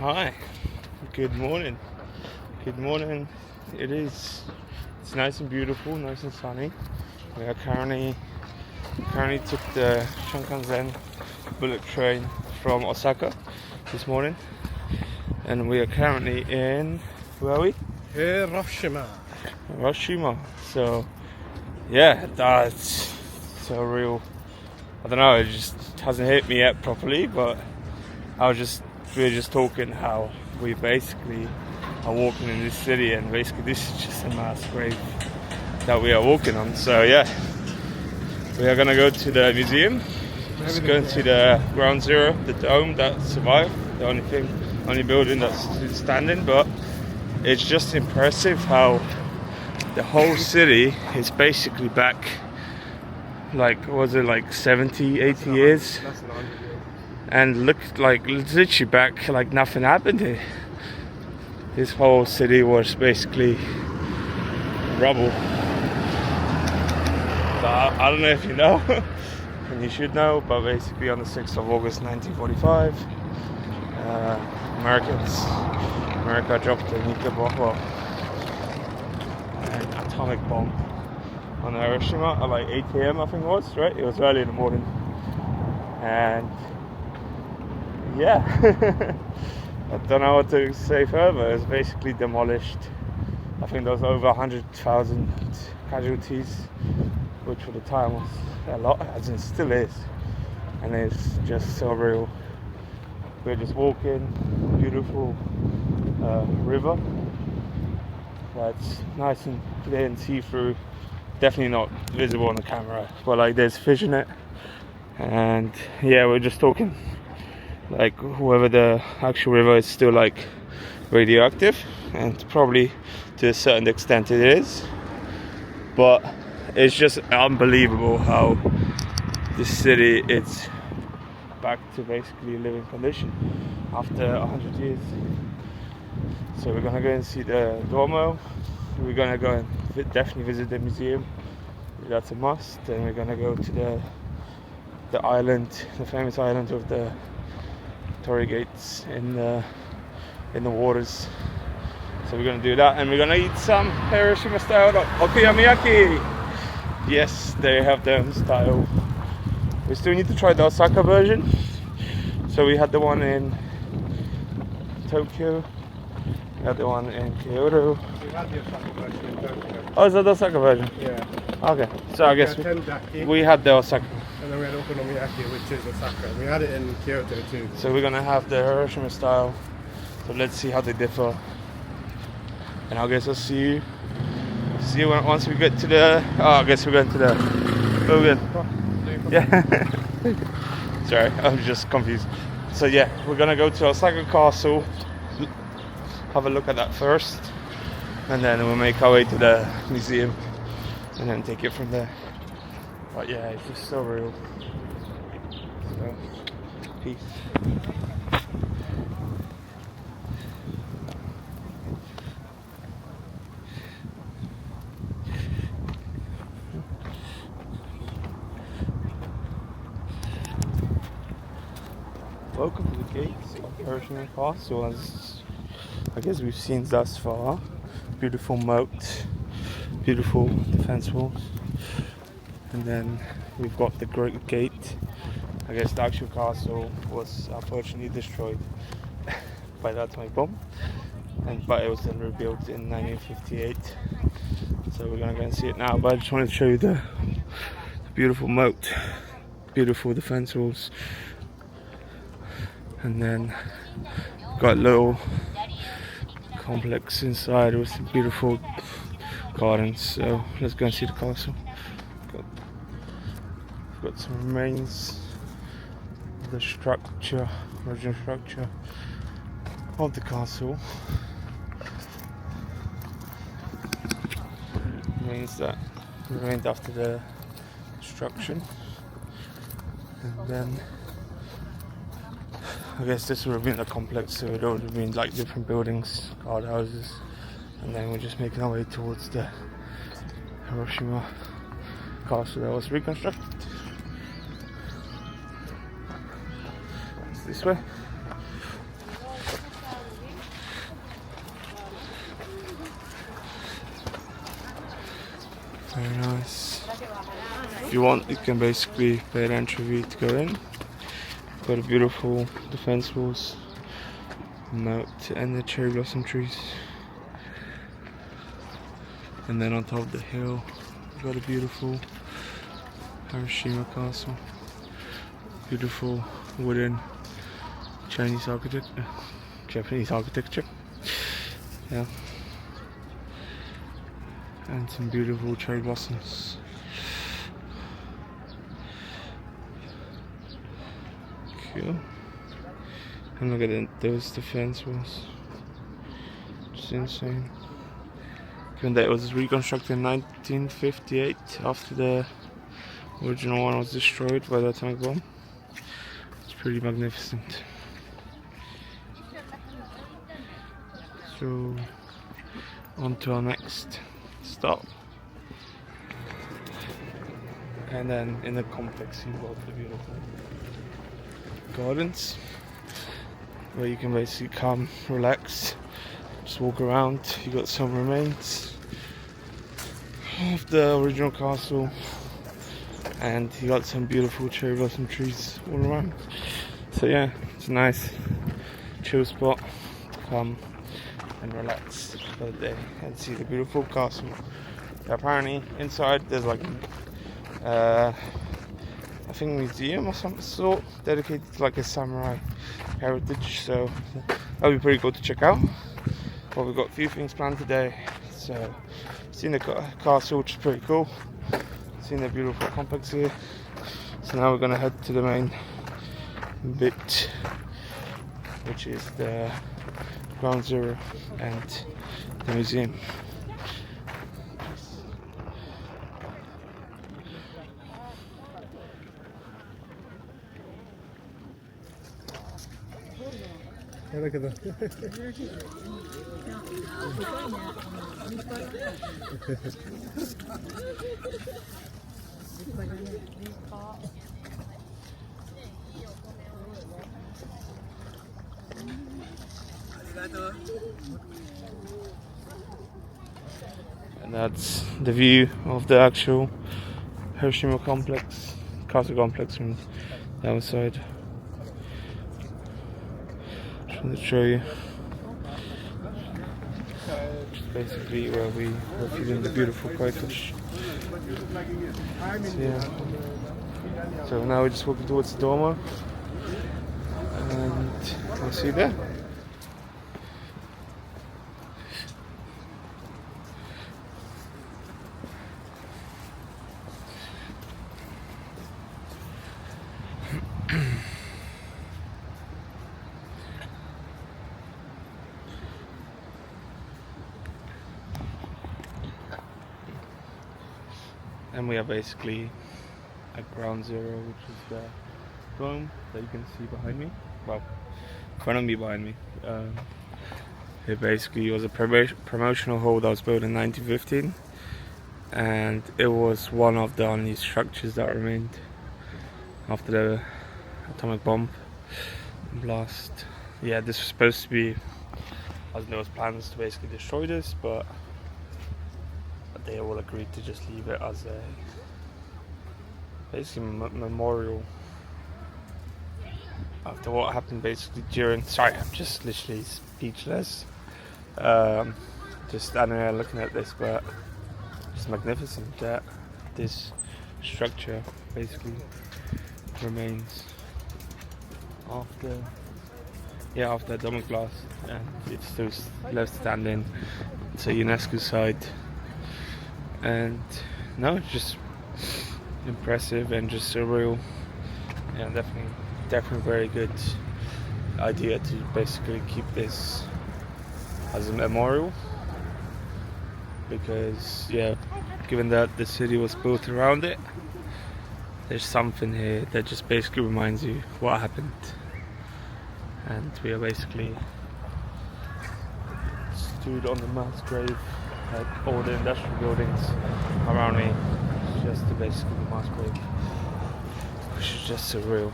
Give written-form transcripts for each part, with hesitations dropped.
Hi, good morning. Good morning. It's nice and beautiful, nice and sunny. We are currently took the Shinkansen bullet train from Osaka this morning, and we are currently in, where are we? Hiroshima. Hiroshima. So yeah, that's so real. I don't know, it just hasn't hit me yet properly, but we were just talking how we basically are walking in this city, and basically this is just a mass grave that we are walking on. So yeah, we are gonna go to the museum. Just going to the ground zero, the dome that survived, the only building that's still standing. But it's just impressive how the whole city is basically back, like, was it like 70, 80 years? Less than 100 years. And look, like, literally back like nothing happened here. This whole city was basically rubble. So I don't know if you know, and you should know, but basically on the 6th of August 1945, America dropped a nuclear bomb, well, an atomic bomb on Hiroshima at like 8 a.m. I think it was, right? It was early in the morning. And yeah, I don't know what to say further. It was basically demolished. I think there was over 100,000 casualties, which for the time was a lot, as it still is. And it's just so real. We're just walking, beautiful river that's nice and clear and see-through. Definitely not visible on the camera, but like there's fish in it. And yeah, we're just talking like whether the actual river is still like radioactive, and probably to a certain extent it is, but it's just unbelievable how this city is back to basically living condition after 100 years. So we're gonna go and see the Duomo, we're gonna go and definitely visit the museum, that's a must, and we're gonna go to the island, the famous island of the Torii gates in the waters. So we're gonna do that, and we're gonna eat some Hiroshima style okonomiyaki. Yes, they have their own style. We still need to try the Osaka version. So we had the one in Tokyo, we had the one in Kyoto. We had the Osaka version in Tokyo. Oh, is that the Osaka version? Yeah. Okay, so I guess we had the Osaka. And then we had okonomiyaki, which is Osaka. We had it in Kyoto too. So we're gonna have the Hiroshima style. So let's see how they differ. And I guess I'll see you once we get to the. Oh, I guess we're going to the. Oh, good. Yeah. Sorry, I'm just confused. So yeah, we're gonna go to Osaka Castle. Have a look at that first, and then we'll make our way to the museum, and then take it from there. But yeah, it's just so real. So, peace. Welcome to the gates of Hiroshima Castle. As I guess we've seen thus far, beautiful moat, beautiful defense walls. And then we've got the great gate. I guess the actual castle was unfortunately destroyed by the atomic bomb, but it was then rebuilt in 1958. So we're gonna go and see it now. But I just wanted to show you the beautiful moat, beautiful defense walls, and then got a little complex inside with some beautiful gardens. So let's go and see the castle. Got some remains of the structure, original structure of the castle. Remains that remained after the destruction. And then I guess this would have been a complex, so it would have been like different buildings, guardhouses, and then we're just making our way towards the Hiroshima castle that was reconstructed. It's this way. Very nice. If you want, you can basically pay an entry fee to go in. Got a beautiful defense walls, moat, and the cherry blossom trees. And then on top of the hill, we've got a beautiful Hiroshima Castle. Beautiful wooden Japanese architecture. Yeah. And some beautiful cherry blossoms. Cool. And look at those defense walls. Just insane. Given that it was reconstructed in 1958 after the original one was destroyed by the atomic bomb. It's pretty magnificent. So, on to our next stop. And then in the complex you've got the beautiful gardens where you can basically come, relax, just walk around. You got some remains of the original castle, and you got some beautiful cherry blossom trees all around. So yeah, it's a nice chill spot to come and relax for the day and see the beautiful castle. Apparently inside there's like I think museum or some sort dedicated to like a samurai heritage, so that'll be pretty cool to check out. But we've got a few things planned today, so seen the castle, which is pretty cool, seen the beautiful complex here. So now we're gonna head to the main bit, which is the ground zero and the museum. Yeah, look at that. And that's the view of the actual Hiroshima castle complex from the outside. Just want to show you. Just basically where we were feeding the beautiful koi fish. So, yeah. So now we're just walking towards the Duomo, and I'll see you there. And we are basically at ground zero, which is the dome that you can see behind me. Well, in front of me, behind me. It basically was a promotional hall that was built in 1915, and it was one of the only structures that remained after the atomic bomb blast. Yeah, this was supposed to be, as there was plans to basically destroy this, but they all agreed to just leave it as a basically memorial after what happened basically during. Sorry, I'm just literally speechless. Just standing there looking at this, but it's magnificent that this structure basically remains after the atomic blast, and it's still left standing. It's a UNESCO site. And no, it's just impressive and just surreal. Yeah, definitely very good idea to basically keep this as a memorial, because yeah, given that the city was built around it, there's something here that just basically reminds you what happened. And we are basically stood on the mass grave at all the industrial buildings around me, just to basically the mass grave, which is just surreal.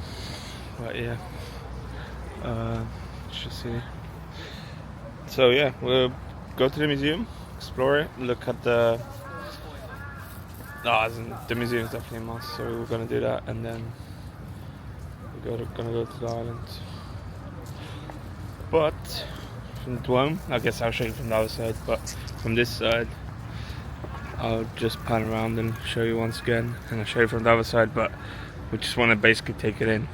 But yeah, just see. So yeah, we'll go to the museum, explore it, look at the No, as in, the museum's definitely a must, so we're going to do that, and then we're going to go to the island. But from Dwom, I guess I'll show you from the other side, but from this side I'll just pan around and show you once again, and I'll show you from the other side, but we just want to basically take it in.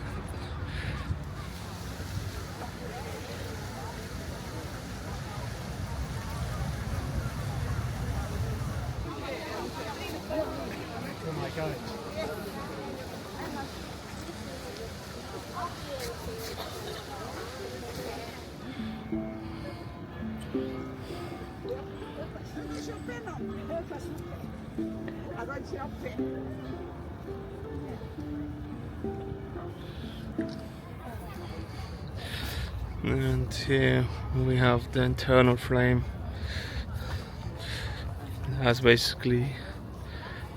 Oh my god. And here we have the internal flame. It has basically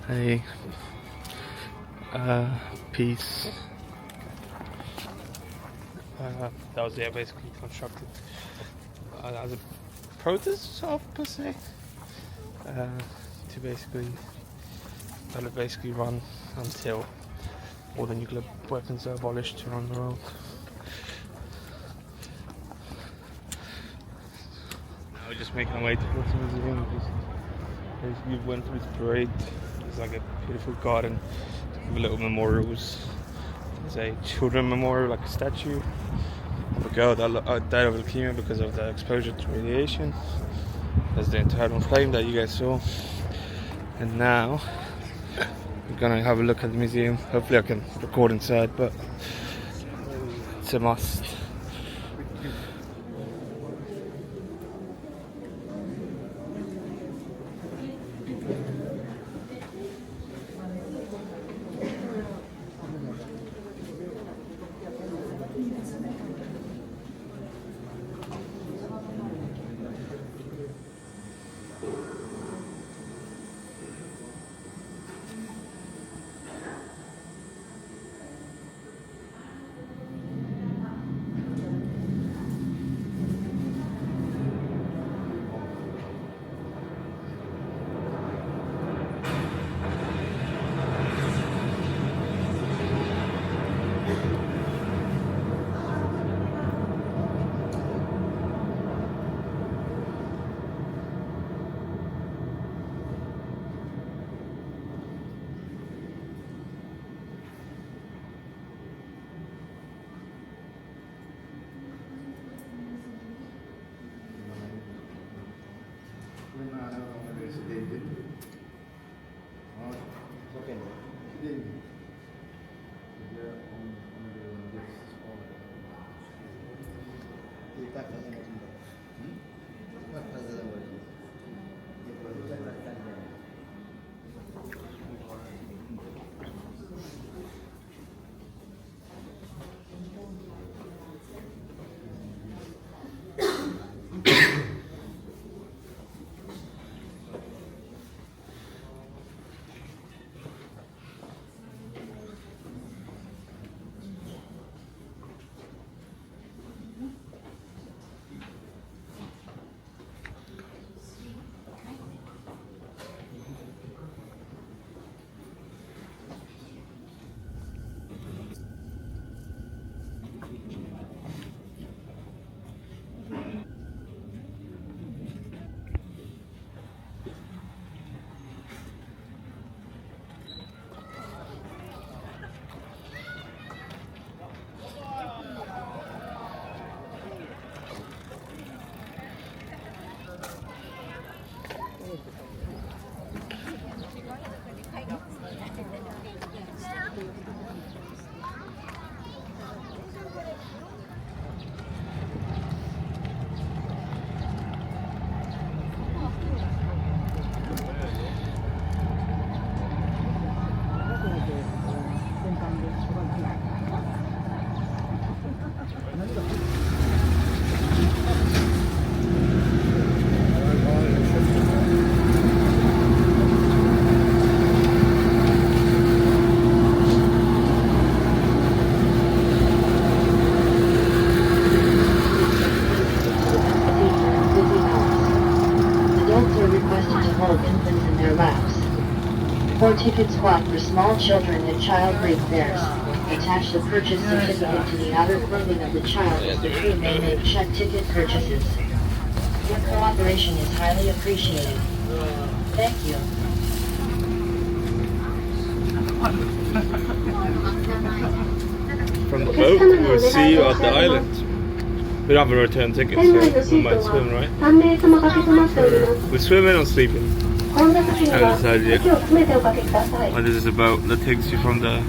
a piece that was basically constructed as a protest of per se, to basically let it basically run until all the nuclear weapons are abolished around the world. Now we're just making our way towards the museum. Basically went through this parade. There's like a beautiful garden with little memorials. There's a children memorial, like a statue of a girl that died of leukemia because of the exposure to radiation. There's the internal flame that you guys saw. And now we're gonna have a look at the museum. Hopefully I can record inside, but it's a must. 4 ticket swap for small children and child break bears. Attach the purchase certificate to the outer clothing of the child as the crew may make check ticket purchases. Your cooperation is highly appreciated. Thank you. From the boat, we'll see you at the island. We don't have a return ticket, so we might swim, right? We're swimming or sleeping? And this is a boat that takes you from the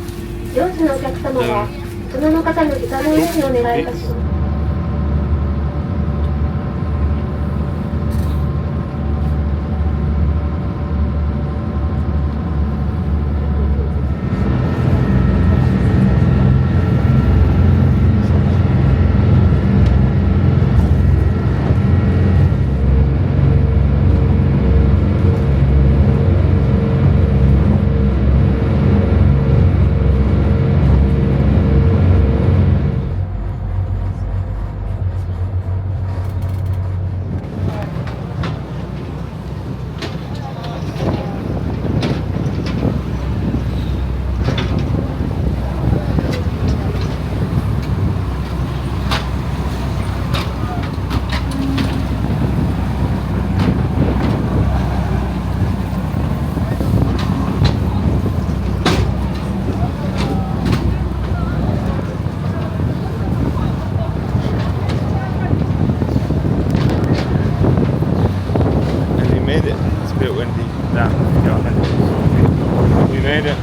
we made it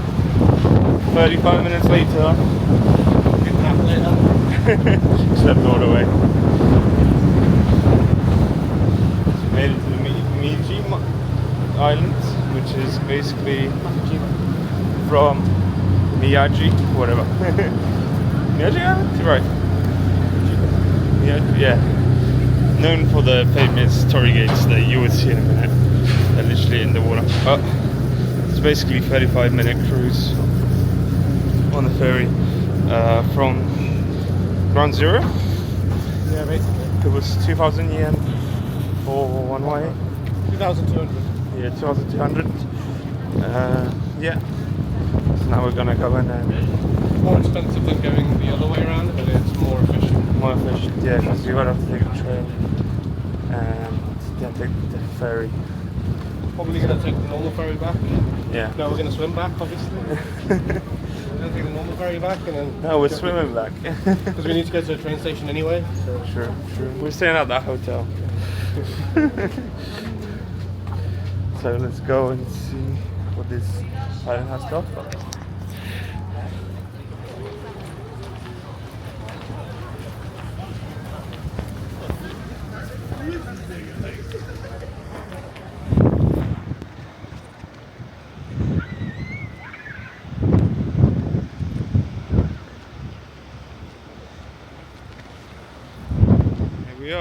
35 minutes later. Slept all the way. We made it to the Miyajima Island, which is basically from Miyagi, whatever. Miyagi Island? Right. Miyagi, yeah. Known for the famous torii gates that you would see in a minute. They're literally in the water. But it's basically a 35-minute cruise on the ferry from Ground Zero. Yeah, basically. It was 2,000 yen for one way. 2,200. Yeah, 2,200. Yeah. So now we're gonna go in and More expensive than going the other way around, but it's more efficient. more efficient. Yeah, because you're gonna have to take the train and then take the ferry. Probably going to take the normal ferry back. Yeah. No, we're going to swim back, obviously. We're going to take the normal ferry back and then... No, we're swimming back. Because we need to go to the train station anyway. So. Sure. We're staying at that hotel. So let's go and see what this island has to offer.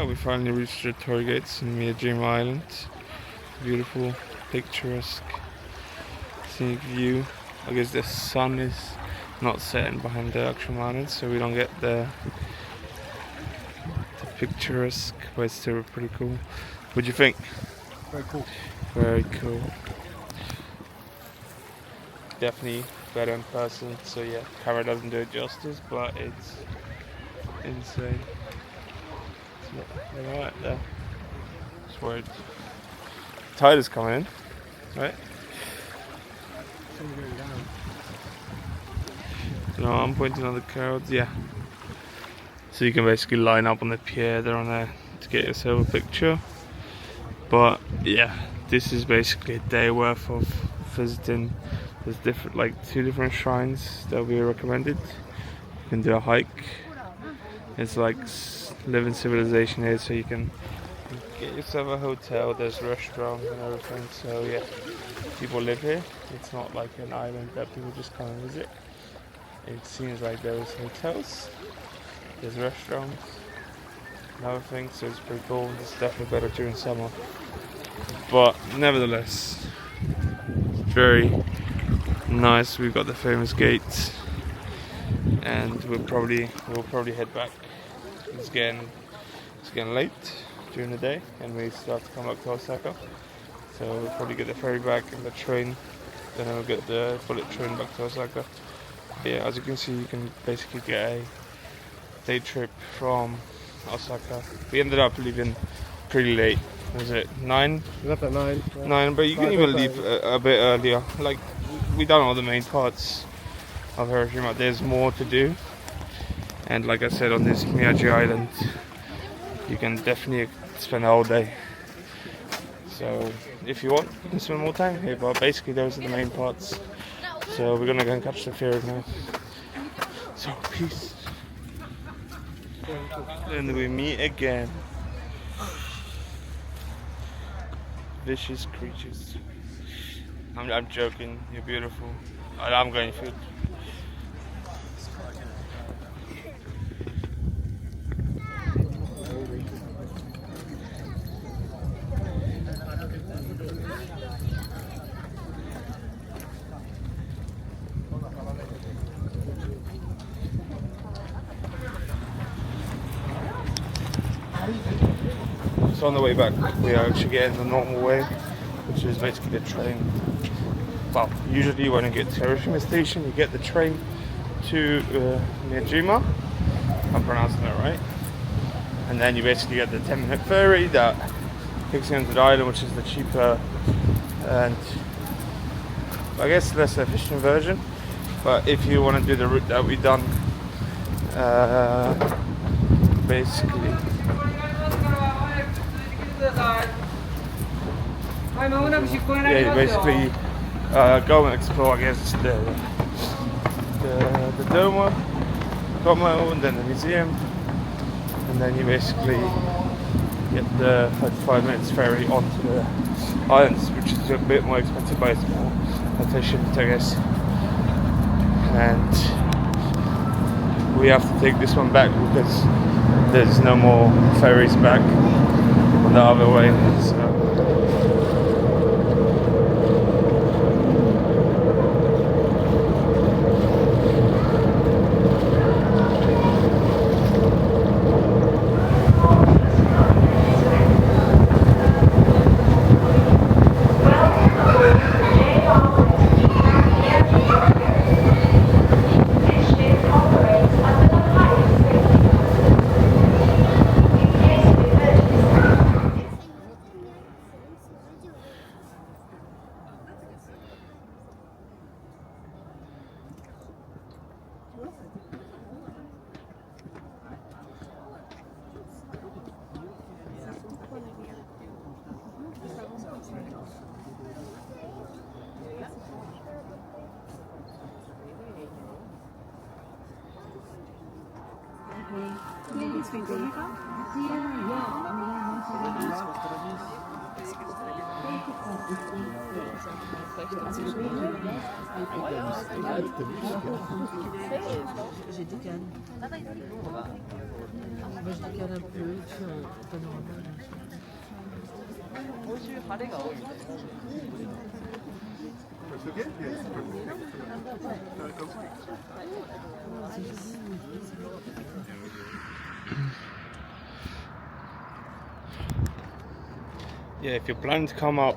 We finally reached the torii gates in Miyajima Island. Beautiful, picturesque, scenic view. I guess the sun is not setting behind the actual mountains, so we don't get the picturesque, but it's still pretty cool. What do you think? Very cool. Very cool. Definitely better in person, so yeah, camera doesn't do it justice, but it's insane. Right there. Just worried. Tide is coming in, right? No, I'm pointing on the clouds, yeah. So you can basically line up on the pier there on there to get yourself a picture. But yeah, this is basically a day worth of visiting. There's different, like 2 different shrines that we recommended. You can do a hike. It's like living civilization here, so you can get yourself a hotel. There's restaurants and everything. So yeah, people live here. It's not like an island that people just come and visit. It seems like there's hotels, there's restaurants, and other things. So it's pretty cool. It's definitely better during summer. But nevertheless, it's very nice. We've got the famous gates, and we'll probably head back. It's getting late during the day, and we still have to come back to Osaka. So we'll probably get the ferry back and the train then I'll get the bullet train back to Osaka. But yeah, as you can see, you can basically get a day trip from Osaka. We ended up leaving pretty late. Was it 9? We left at 9. Yeah. 9, but you can even leave a bit earlier. Like, we done all the main parts of Hiroshima. There's more to do, and like I said, on this Miyajima Island, you can definitely spend a whole day. So if you want, you can spend more time here, but basically those are the main parts. So we're gonna go and catch the ferry now. So peace. And we meet again. Vicious creatures. I'm joking. You're beautiful. I'm going food. So on the way back, we are actually getting the normal way, which is basically the train. Well, usually when you get to Hiroshima Station, you get the train to Miyajima. I'm pronouncing that right. And then you basically get the 10-minute ferry that takes you into the island, which is the cheaper and I guess less efficient version. But if you want to do the route that we've done, basically. Yeah, you basically go and explore, I guess, the Domo, and then the museum, and then you basically get the 35 minutes ferry onto the islands, which is a bit more expensive, but it's more efficient, I guess. And we have to take this one back because there's no more ferries back on the other way. So. J'ai décalé. Moi, je décale un peu, et puis on panorama. Yeah, if you're planning to come up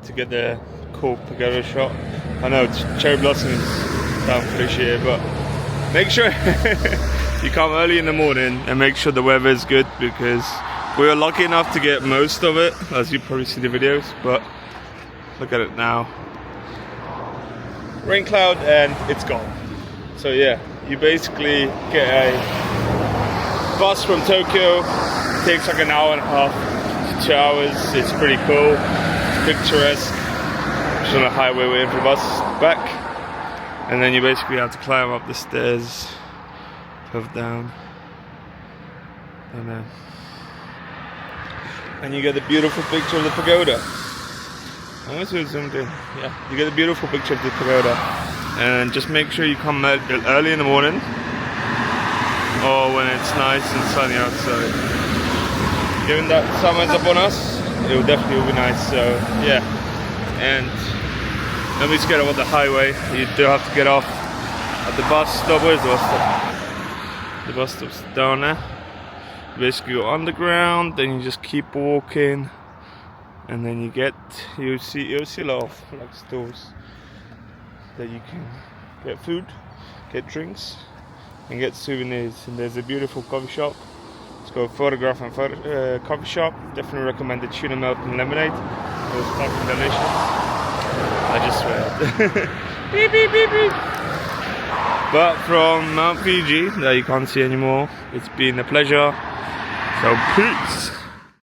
to get the cool pagoda shot, I know cherry blossoms down for this year, but make sure you come early in the morning and make sure the weather is good, because we were lucky enough to get most of it, as you probably see the videos, but look at it now. Rain cloud and it's gone. So yeah, you basically get a bus from Tokyo. It takes like an hour and a half to 2 hours. It's pretty cool, picturesque. Just on a highway waiting for the bus back, and then you basically have to climb up the stairs, puff down, and you get the beautiful picture of the pagoda. I'm going to zoom in. Yeah, you get a beautiful picture of the pagoda, and just make sure you come early in the morning, or when it's nice and sunny outside. Given that summer's upon us, it will definitely be nice. So yeah, and don't be scared about the highway. You do have to get off at the bus stop. Where's the bus stop? The bus stop's down there. You basically go underground, then you just keep walking, and then you'll see a lot of like stores that you can get food, get drinks, and get souvenirs. And there's a beautiful coffee shop. It's called Photograph and Coffee Shop. Definitely recommend the tuna milk and lemonade. It was fucking delicious. I just swear. Beep, beep, beep, beep. But from Mount Fuji, that you can't see anymore, it's been a pleasure. So peace.